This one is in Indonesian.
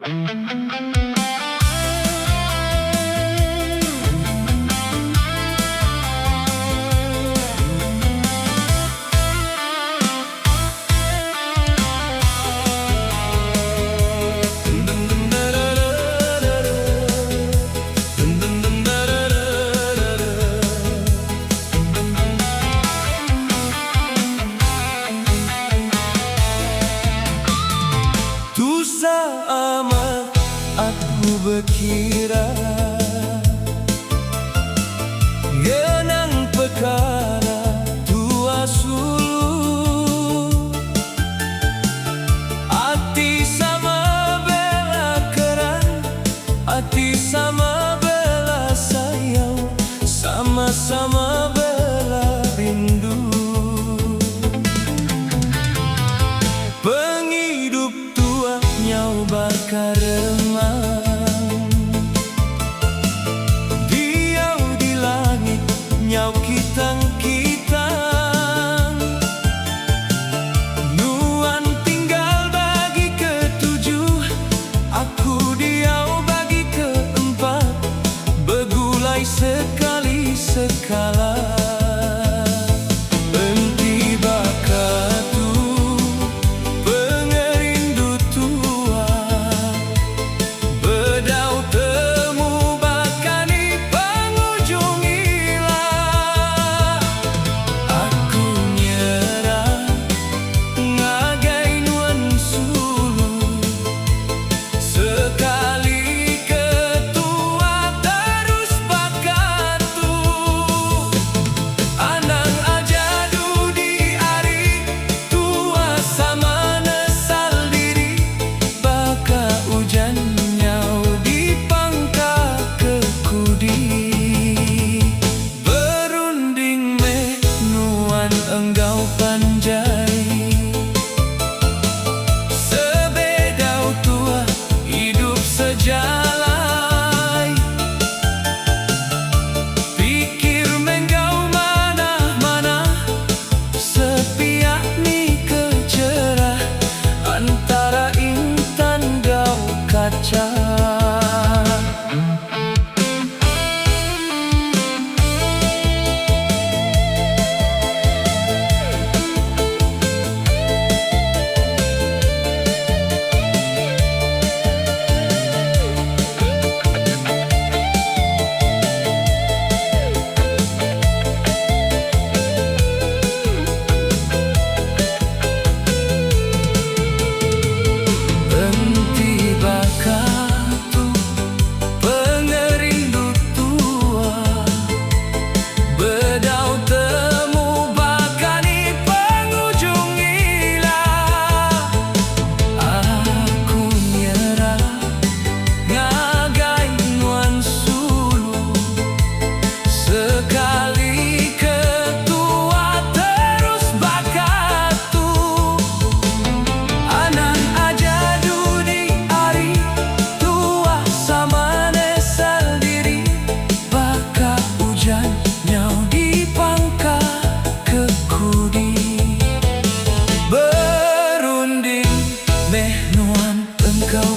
Dosa amat aku berkira, genang perkara tua sulu, hati sama bela kerang, hati sama bela sayang, sama-sama bela rindu. Penghidup tua nyau bakar remang, diau di langit nyau kitang-kitang. Nuan tinggal bagi ketujuh, aku diau bagi keempat, begulai sekali sekala. Engkau panjai sebedau tua hidup sejalai, pikir menggau mana-mana, sepiak ni kecerah antara intan gau kaca. Berunding meh nuan engkau